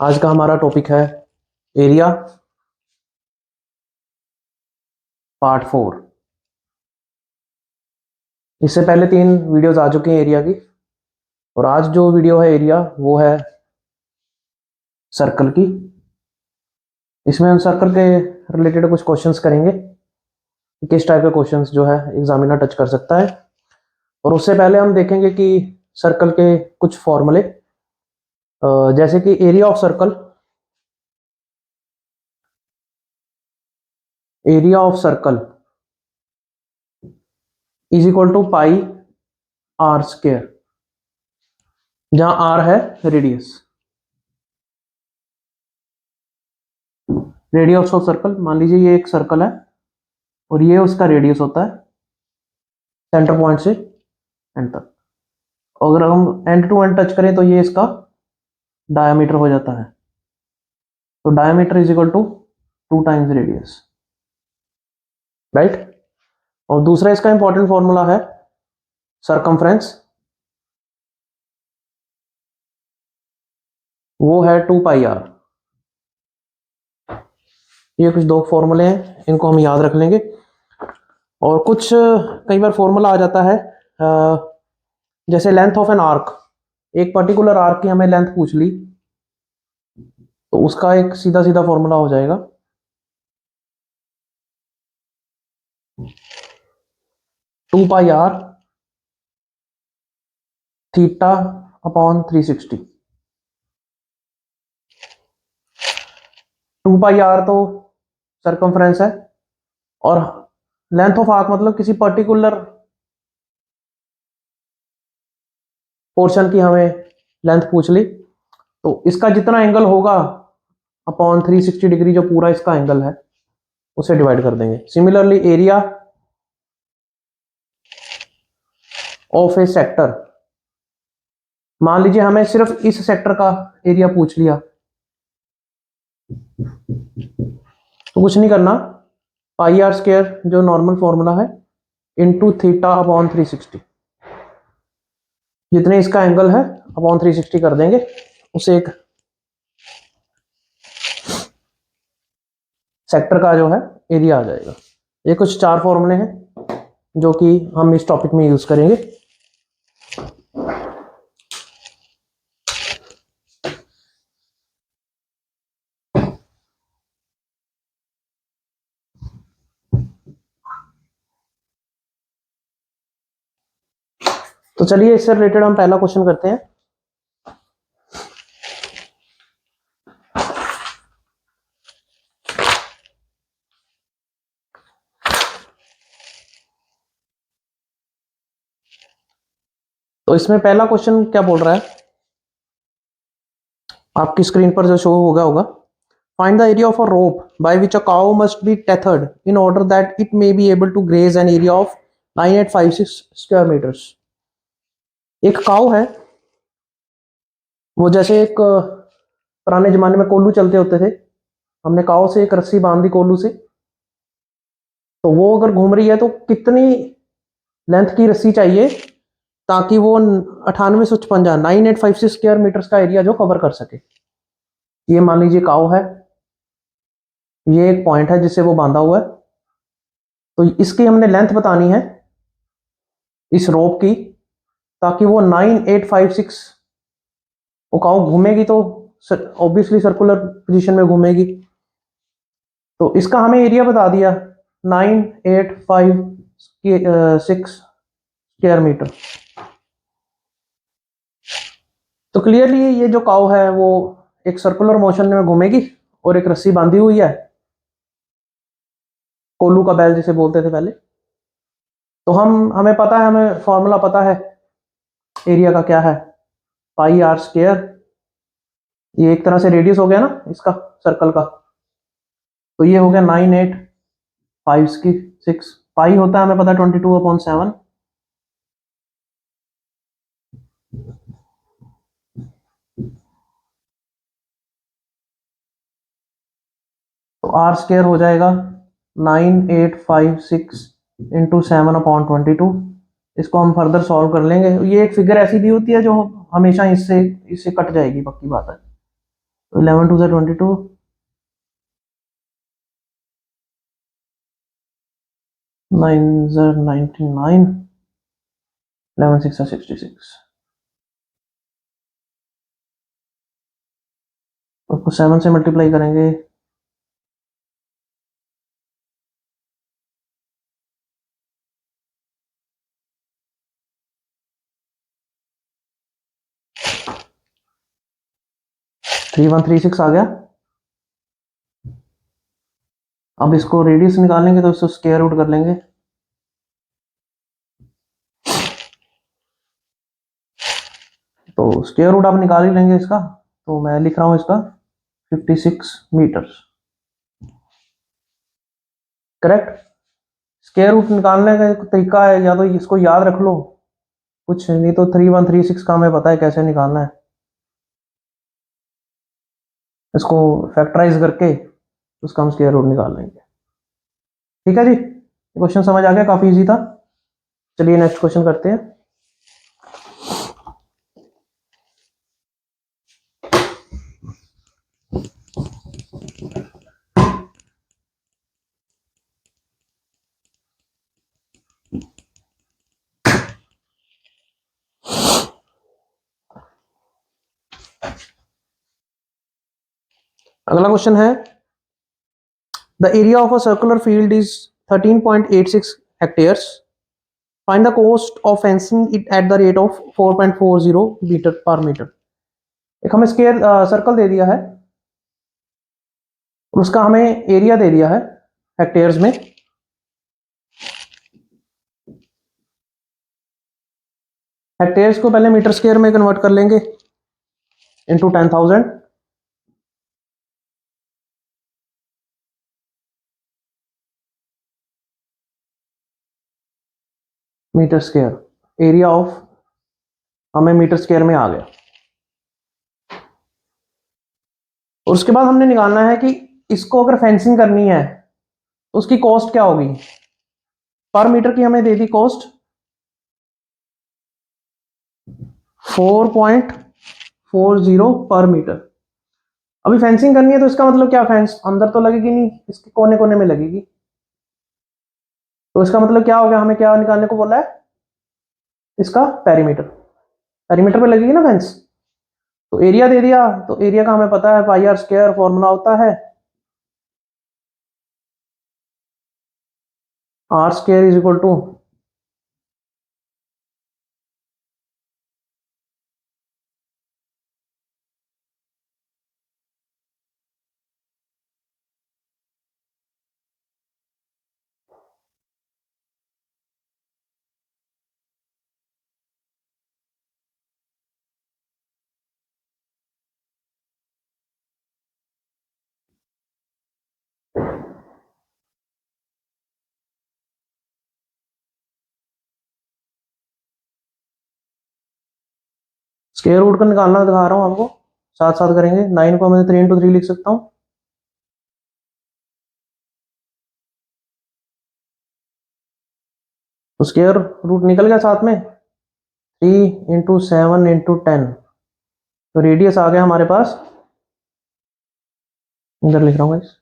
आज का हमारा टॉपिक है एरिया पार्ट 4। इससे पहले 3 वीडियोस आ चुकी हैं एरिया की, और आज जो वीडियो है एरिया वो है सर्कल की। इसमें हम सर्कल के रिलेटेड कुछ क्वेश्चंस करेंगे, किस टाइप के क्वेश्चंस जो है एग्जामिनर टच कर सकता है। और उससे पहले हम देखेंगे कि सर्कल के कुछ फॉर्मूले, जैसे कि area of circle is equal to pi r square, जहां आर है रेडियस। रेडियस ऑफ सर्कल, मान लीजिए ये एक सर्कल है और ये उसका रेडियस होता है सेंटर पॉइंट से एंड तक। अगर हम एंड टू एंड टच करें तो ये इसका डायमीटर हो जाता है। तो diameter is equal to 2 times radius, right. और दूसरा इसका इंपॉर्टेंट फॉर्मूला है सरकमफ्रेंस, वो है 2 पाई आर। ये कुछ 2 फॉर्मूले हैं, इनको हम याद रख लेंगे। और कुछ कई बार फॉर्मूला आ जाता है, जैसे लेंथ ऑफ एन आर्क, एक पर्टिकुलर आर्क की हमें लेंथ पूछ ली, तो उसका एक सीधा सीधा फॉर्मूला हो जाएगा 2 pi R theta upon 360। 2 pi R तो सरकमफ्रेंस है, और लेंथ ऑफ आर्क मतलब किसी पर्टिकुलर पोर्शन की हमें लेंथ पूछ ली, तो इसका जितना एंगल होगा अपॉन 360 डिग्री, जो पूरा इसका एंगल है उसे डिवाइड कर देंगे। Similarly area of A sector, मान लीजिए हमें सिर्फ इस सेक्टर का एरिया पूछ लिया, तो कुछ नहीं करना, पाई आर स्क्वायर जो नॉर्मल फॉर्मूला है इनटू थीटा अपॉन 360, जितने इसका एंगल है अपॉन 360 कर देंगे, उसे एक सेक्टर का जो है एरिया आ जाएगा। ये कुछ 4 फॉर्मूले हैं जो कि हम इस टॉपिक में यूज करेंगे। तो चलिए इससे रिलेटेड हम पहला क्वेश्चन करते हैं। तो इसमें पहला क्वेश्चन क्या बोल रहा है, आपकी स्क्रीन पर जो शो होगा, find the area of a rope by which a cow must be tethered in order that it may be able to graze an area of 9856 square metres. एक काउ है, वो जैसे एक पुराने जमाने में कोल्लू चलते होते थे, हमने काउ से एक रस्सी बांध दी कोल्लू से, तो वो अगर घूम रही है तो कितनी लेंथ की रस्सी चाहिए ताकि वो 9856 9856 स्क्वायर मीटर्स का एरिया जो कवर कर सके। ये मान लीजिए काउ है, ये एक पॉइंट है जिससे वो बांधा हुआ है, तो इसकी हमने लेंथ बतानी है इस रोप की, ताकि वो 9856, वो काउ घूमेगी तो ऑब्वियसली सर्कुलर पोजीशन में घूमेगी, तो इसका हमें एरिया बता दिया 9856 स्क्वायर मीटर। तो क्लियरली ये जो काउ है वो एक सर्कुलर मोशन में घूमेगी और एक रस्सी बांधी हुई है, कोल्लू का बैल जिसे बोलते थे पहले। तो हमें पता है, हमें फॉर्मूला पता है एरिया का क्या है, पाई आर स्क्वायर। ये एक तरह से रेडियस हो गया ना इसका सर्कल का, तो ये हो गया 9856। पाई होता है हमें पता है 22/7, तो आर स्क्वायर हो जाएगा 9856 इंटू 7/22। इसको हम फर्दर सॉल्व कर लेंगे। ये एक फिगर ऐसी दी होती है जो हमेशा इससे इससे कट जाएगी, पक्की बात है। 11 2 22, 9 99, 11 6 66, उसको 7 से मल्टीप्लाई करेंगे 3136 आ गया। अब इसको रेडियस निकालेंगे तो इसको स्क्वायर रूट कर लेंगे। तो स्क्वायर रूट आप निकाल ही लेंगे इसका, तो मैं लिख रहा हूं इसका 56 मीटर। करेक्ट। स्क्वायर रूट निकालने का एक तरीका है, या तो इसको याद रख लो, कुछ नहीं तो 3136 का हमें पता है कैसे निकालना है। इसको फैक्टराइज करके उसका हम स्क्वायर रूट निकाल लेंगे। ठीक है जी, क्वेश्चन समझ आ गया, काफी इजी था। चलिए नेक्स्ट क्वेश्चन करते हैं। अगला क्वेश्चन है, the area of a circular field is 13.86 hectares, find the cost of fencing it at the rate of 4.40 metre per metre. एक हमें स्क्वायर सर्कल दे दिया है और उसका हमें एरिया दे दिया है हेक्टेयर्स में। हेक्टेयर्स को पहले मीटर स्क्वायर में कन्वर्ट कर लेंगे into 10,000। Metre square area of हमें मीटर स्क्वायर में आ गया। और उसके बाद हमने निकालना है कि इसको अगर फेंसिंग करनी है तो उसकी कॉस्ट क्या होगी। पर मीटर की हमें दे दी कॉस्ट 4.40 पर मीटर। अभी फेंसिंग करनी है तो इसका मतलब क्या, फेंस अंदर तो लगेगी नहीं, इसके कोने कोने में लगेगी। तो इसका मतलब क्या हो गया, हमें क्या निकालने को बोला है, इसका पेरीमीटर। पेरीमीटर पे लगेगी ना फेंस। तो एरिया दे दिया, तो एरिया का हमें पता है पाई आर स्क्वायर फॉर्मूला होता है r square is equal to square root का निकालना दिखा रहा हूं आपको, साथ साथ करेंगे। 9 को मैं 3 into 3 लिख सकता हूं। तो स्क्वायर रूट निकल गया साथ में 3 into 7 into 10। तो रेडियस आ गया हमारे पास, इधर लिख रहा हूँ गाइस,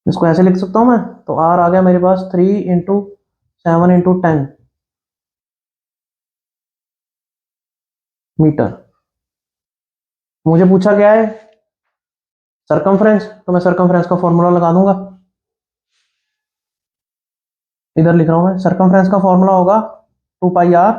इसको ऐसे लिख सकता हूं मैं। तो आर आ गया मेरे पास 3 into 7 into 10 मीटर। मुझे पूछा गया है सरकमफ्रेंस, तो मैं सरकमफ्रेंस का फॉर्मूला लगा दूंगा। इधर लिख रहा हूं मैं, सरकमफ्रेंस का फॉर्मूला होगा 2 पाई आर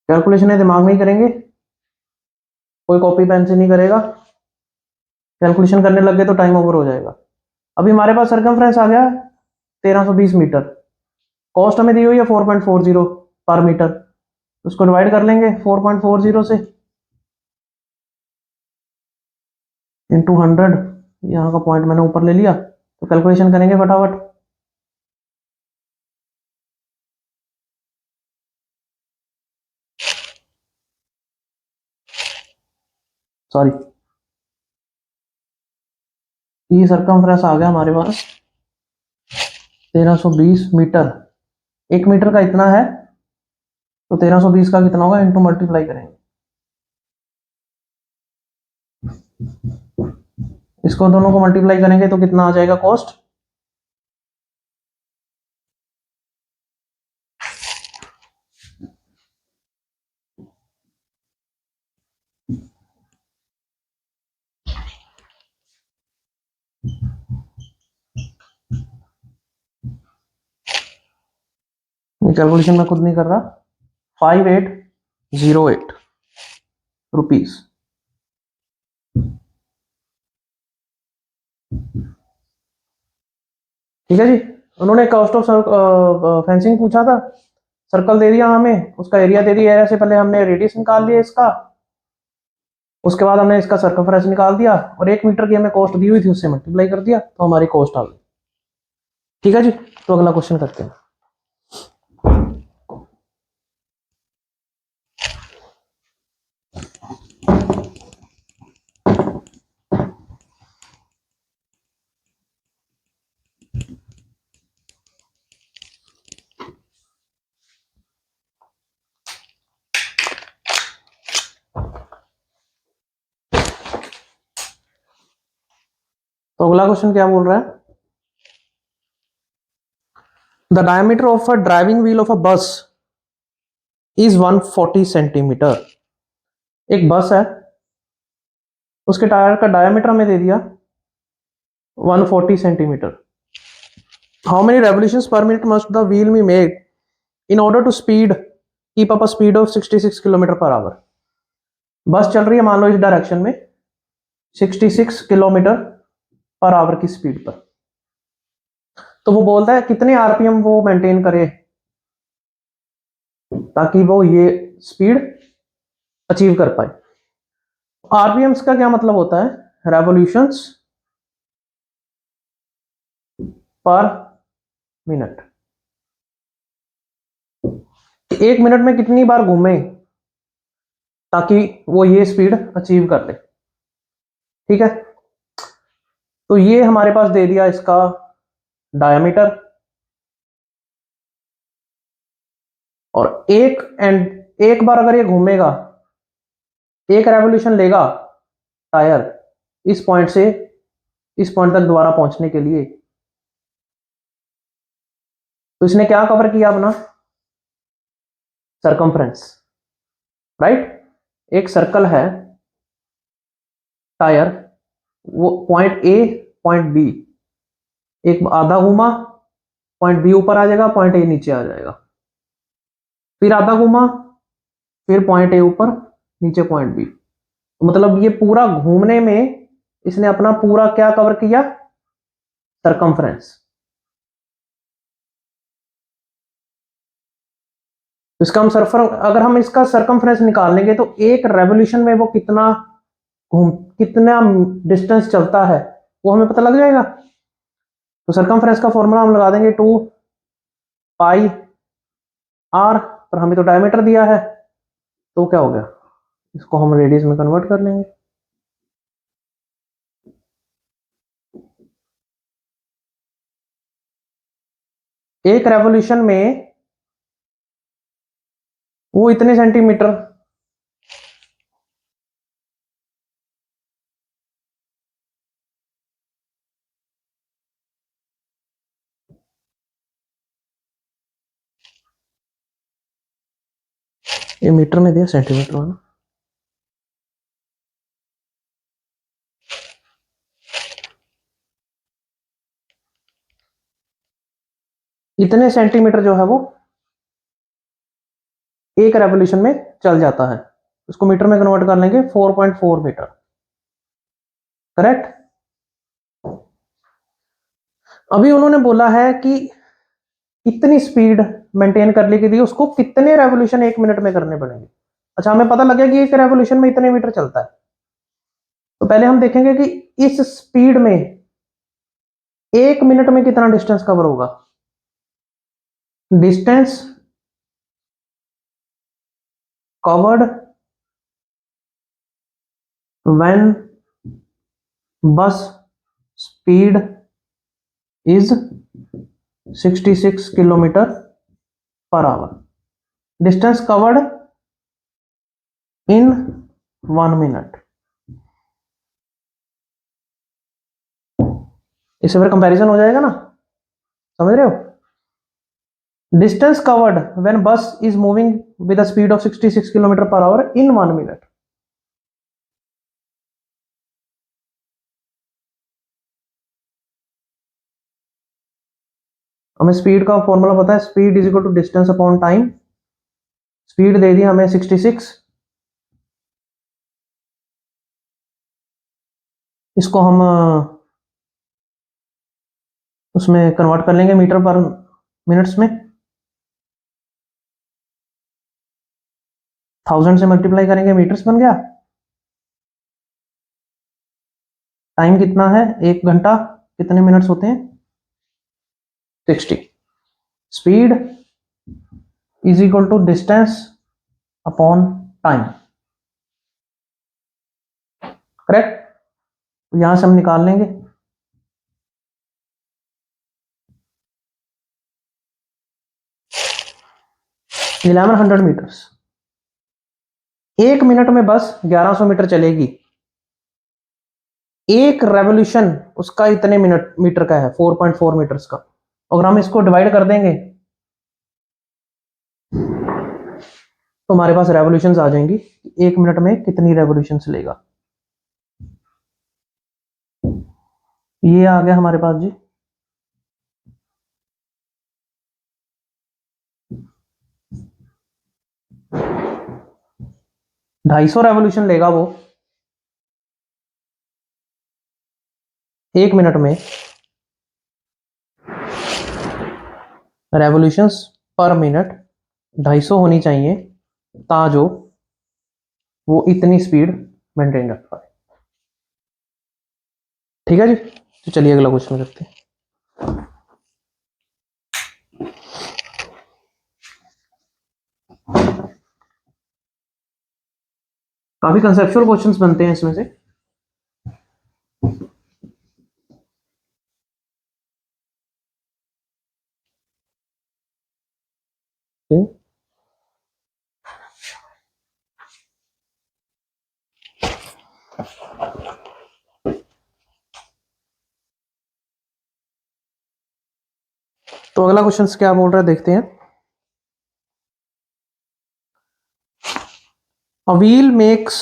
कैलकुलेशन है दिमाग में ही करेंगे, कोई कॉपी पेन से नहीं करेगा। कैलकुलेशन करने लग गए तो टाइम ओवर हो जाएगा। अभी हमारे पास सरकमफ्रेंस आ गया 1320 मीटर। कॉस्ट हमें दी हुई है 4.40 पर मीटर। उसको डिवाइड कर लेंगे 4.40 से इंटू 100, यहाँ का पॉइंट मैंने ऊपर ले लिया, तो कैलकुलेशन करेंगे फटाफट। सॉरी, ये सरकमफ्रेंस आ गया हमारे पास 1320 मीटर। 1 मीटर का इतना है, तो 1320 का कितना होगा, इनटू मल्टीप्लाई करेंगे। इसको दोनों को मल्टीप्लाई करेंगे तो कितना आ जाएगा कॉस्ट, कैलकुलेशन मैं खुद नहीं कर रहा, 5808 रुपीज। ठीक है जी। उन्होंने कॉस्ट ऑफ फेंसिंग पूछा था, सर्कल दे दिया हमें, उसका एरिया दे दिया, एरिया से पहले हमने रेडियस निकाल लिया इसका, उसके बाद हमने इसका सर्कमफ्रेंस निकाल दिया, और 1 मीटर की हमें कॉस्ट दी हुई थी, उससे मल्टीप्लाई कर दिया, तो हमारी कॉस्ट आ गई। ठीक है जी, तो अगला क्वेश्चन करते हैं। तो अगला क्वेश्चन क्या बोल रहा है, the diameter of a driving wheel of a बस इज 140 सेंटीमीटर। एक बस है, उसके टायर का डायमीटर हमें दे दिया 140 centimetre. How many revolutions per minute must the wheel be made in order to speed keep up a speed of 66 kilometre per hour. Bus चल रही है मान लो इस डायरेक्शन में 66 किलोमीटर पर आवर की स्पीड पर, तो वो बोलता है कितने आरपीएम वो मेंटेन करे ताकि वो ये स्पीड अचीव कर पाए। आरपीएम्स का क्या मतलब होता है, रेवोल्यूशंस पर मिनट। 1 मिनट में कितनी बार घूमे ताकि वो ये स्पीड अचीव कर ले। ठीक है, तो ये हमारे पास दे दिया इसका डायमीटर, और एक बार अगर ये घूमेगा, एक रेवोल्यूशन लेगा टायर इस पॉइंट से इस पॉइंट तक दोबारा पहुंचने के लिए, तो इसने क्या कवर किया अपना, सरकमफ्रेंस, राइट। एक सर्कल है टायर, वो पॉइंट ए पॉइंट बी, एक आधा घूमा, पॉइंट बी ऊपर आ जाएगा, पॉइंट ए नीचे आ जाएगा, फिर आधा घूमा, फिर पॉइंट ए ऊपर, नीचे पॉइंट बी। तो मतलब ये पूरा घूमने में इसने अपना पूरा क्या कवर किया, सरकमफ्रेंस। तो इसका हम सरफर अगर हम इसका सरकमफ्रेंस निकाल लेंगे तो एक रेवोल्यूशन में वो कितना डिस्टेंस चलता है वो हमें पता लग जाएगा। तो सरकमफ्रेंस का फॉर्मूला हम लगा देंगे 2 पाई आर, पर हमें तो डायमीटर दिया है, तो क्या हो गया, इसको हम रेडियस में कन्वर्ट कर लेंगे। एक रेवोल्यूशन में वो इतने सेंटीमीटर, ये मीटर में दिया सेंटीमीटर में ना, इतने सेंटीमीटर जो है वो एक रेवोल्यूशन में चल जाता है। उसको मीटर में कन्वर्ट कर लेंगे 4.4 मीटर, करेक्ट। अभी उन्होंने बोला है कि इतनी स्पीड मेंटेन करने के लिए उसको कितने रेवोल्यूशन 1 मिनट में करने पड़ेंगे। अच्छा, हमें पता लग गया कि एक रेवोल्यूशन में इतने मीटर चलता है, तो पहले हम देखेंगे कि इस स्पीड में 1 मिनट में कितना डिस्टेंस कवर होगा। Distance covered when bus speed is 66 kilometre per hour. Distance covered in 1 minute. इससे फिर कंपैरिजन हो जाएगा ना, समझ रहे हो। Distance covered when bus is moving with a speed of 66 kilometre per hour in 1 minute. हमें स्पीड का फॉर्मूला पता है, speed is equal to distance upon time. Speed दे दी हमें 66, इसको हम उसमें कन्वर्ट कर लेंगे मीटर पर मिनट्स में। 1000 से मल्टीप्लाई करेंगे, मीटर्स बन गया। टाइम कितना है, 1 घंटा, कितने मिनट्स होते हैं 60। Speed is equal to distance upon time, correct. तो यहां से हम निकाल लेंगे। Eleven 100 metres. 1 मिनट में बस 1100 मीटर चलेगी। एक रेवोल्यूशन उसका इतने मीटर का है, 4.4 मीटर्स का। अगर हम इसको डिवाइड कर देंगे तो हमारे पास रेवोल्यूशंस आ जाएंगी। 1 मिनट में कितनी रेवोल्यूशंस लेगा, ये आ गया हमारे पास जी। ढाई सौ रेवोल्यूशन लेगा वो 1 मिनट में। रेवोल्यूशंस पर मिनट 250 होनी चाहिए ताजो वो इतनी स्पीड मेंटेन रख पाए। ठीक है जी, तो चलिए अगला क्वेश्चन करते हैं। काफी कंसेप्चुअल क्वेश्चंस बनते हैं इसमें से। तो अगला क्वेश्चन क्या बोल रहा है देखते हैं। A wheel makes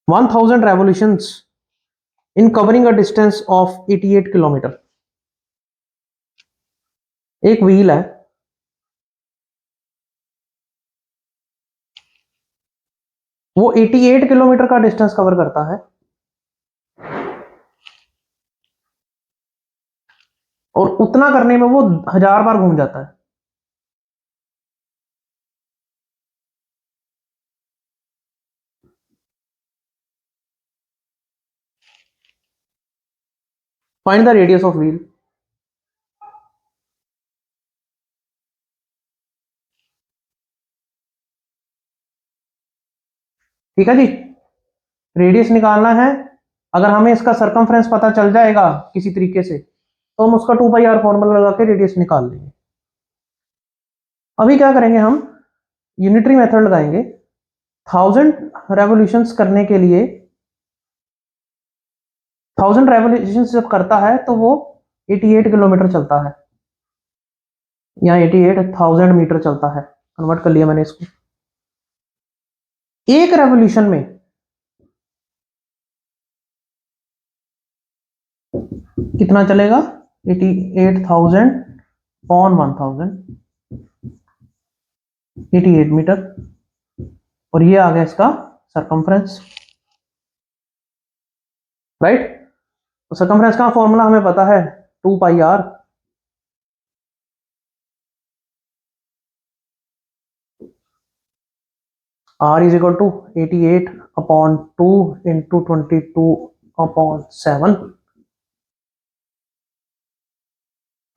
1000 revolutions in covering a distance of 88 kilometre. एक व्हील है, वो 88 किलोमीटर का डिस्टेंस कवर करता है और उतना करने में वो 1000 बार घूम जाता है। Find the radius of wheel. ठीक है जी, रेडियस निकालना है। अगर हमें इसका सरकमफ्रेंस पता चल जाएगा किसी तरीके से तो हम उसका 2πr फॉर्मूला लगा के रेडियस निकाल लेंगे। अभी क्या करेंगे, हम यूनिटरी मेथड लगाएंगे। 1000 रेवोल्यूशंस करने के लिए 1000 रेवोल्यूशंस जब करता है तो वो 88 किलोमीटर चलता है, या 88,000 मीटर चलता है। कन्वर्ट कर लिया मैंने इसको। एक रेवोल्यूशन में कितना चलेगा, 88,000 अपॉन 1000, 88 मीटर। और ये आ गया इसका सरकमफ्रेंस, राइट। तो सरकमफ्रेंस का फॉर्मूला हमें पता है 2πr। R is equal to 88 upon 2 into 22 upon 7,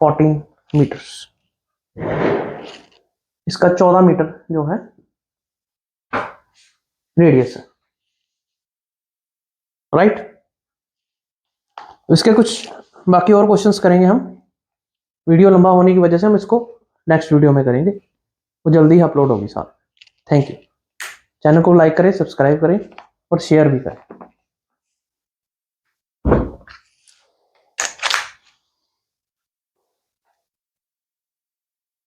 14 metres. इसका 14 मीटर जो है रेडियस है, राइट। इसके कुछ बाकी और क्वेश्चंस करेंगे हम, वीडियो लंबा होने की वजह से हम इसको नेक्स्ट वीडियो में करेंगे, वो जल्दी ही अपलोड होगी साथ। Thank you. चैनल को लाइक करें, सब्सक्राइब करें और शेयर भी करें।